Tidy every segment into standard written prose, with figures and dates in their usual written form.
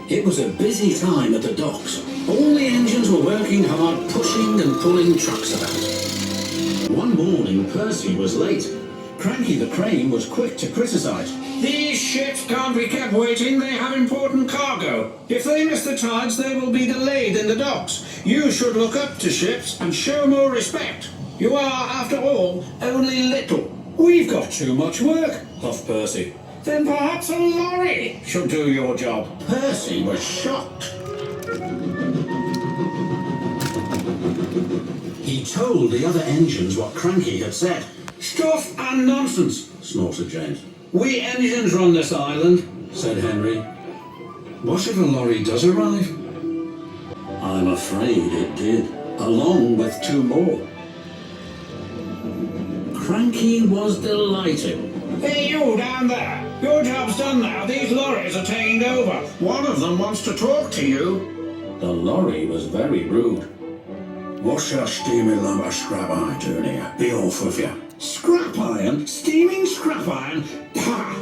It was a busy time at the docks. All the engines were working hard, pushing and pulling trucks about. One morning, Percy was late. Cranky the Crane was quick to criticise. These ships can't be kept waiting, they have important cargo. If they miss the tides, they will be delayed in the docks. You should look up to ships and show more respect. You are, after all, only little. We've got too much work, puffed Percy. Then perhaps a lorry should do your job. Percy was shocked. He told the other engines what Cranky had said. Stuff and nonsense, snorted James. We engines run this island, said Henry. What if a lorry does arrive? I'm afraid it did, along with 2 more. Cranky was delighted. Hey, you down there! Your job's done now. These lorries are taking over. One of them wants to talk to you. The lorry was very rude. What's your steaming lump of scrap iron doing here? Be off with you. Scrap iron? Steaming scrap iron? Pah!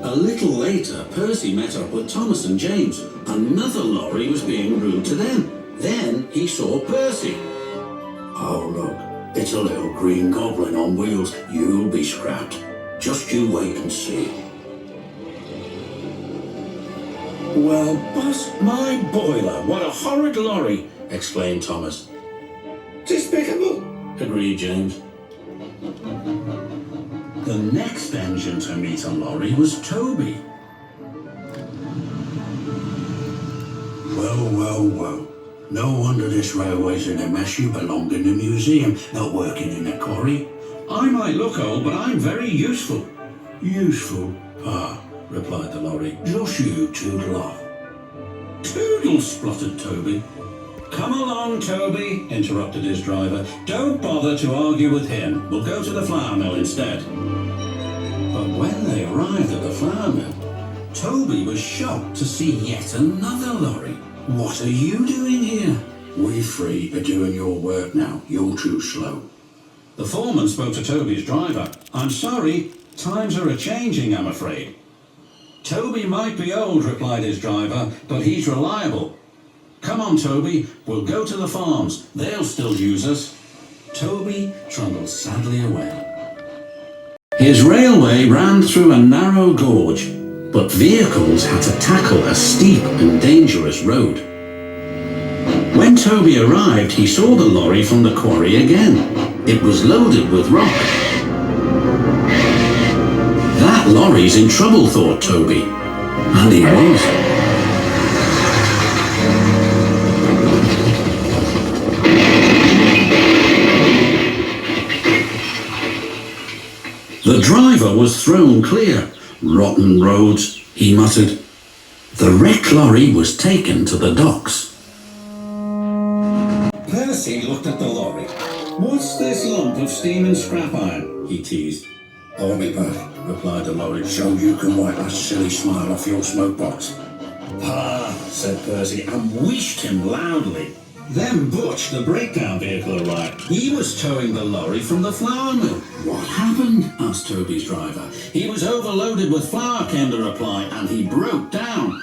A little later, Percy met up with Thomas and James. Another lorry was being rude to them. Then he saw Percy. Oh, look. It's a little green goblin on wheels. You'll be scrapped. Just you wait and see. Well, bust my boiler. What a horrid lorry, exclaimed Thomas. Despicable, agreed James. The next engine to meet a lorry was Toby. Well. No wonder this railway's in a mess. You belong in the museum, not working in a quarry. I might look old, but I'm very useful. Useful? Ah, replied the lorry. Just you toodle off. Toodle, spluttered Toby. Come along, Toby, interrupted his driver. Don't bother to argue with him. We'll go to the flour mill instead. But when they arrived at the flour mill, Toby was shocked to see yet another lorry. What are you doing here? We're free of doing your work now. You're too slow. The foreman spoke to Toby's driver. I'm sorry, times are a-changing, I'm afraid. Toby might be old, replied his driver, but he's reliable. Come on, Toby, we'll go to the farms. They'll still use us. Toby trundled sadly away. His railway ran through a narrow gorge, but vehicles had to tackle a steep and dangerous road. When Toby arrived, he saw the lorry from the quarry again. It was loaded with rock. That lorry's in trouble, thought Toby. And he was. The driver was thrown clear. Rotten roads, he muttered. The wrecked lorry was taken to the docks. Percy looked at the lorry. What's this lump of steaming scrap iron? He teased. I'll be back, replied the lorry, so you can wipe that silly smile off your smoke box. Ah, said Percy, and wished him loudly. Then Butch, the breakdown vehicle, arrived. He was towing the lorry from the flour mill. What happened? Asked Toby's driver. He was overloaded with flour, came the reply, and he broke down.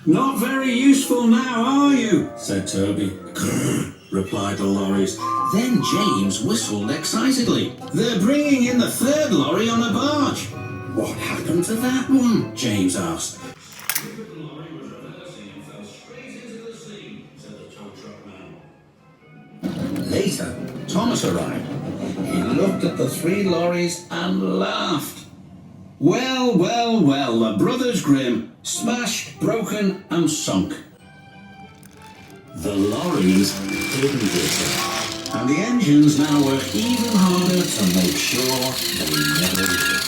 Not very useful now, are you? Said Toby. Grrr, replied the lorries. Then James whistled excitedly. They're bringing in the 3rd lorry on a barge. What happened to that one? James asked. Later, Thomas arrived. He looked at the 3 lorries and laughed. Well, the brothers Grimm, smashed, broken and sunk. The lorries didn't glitter, and the engines now work even harder to make sure they never will.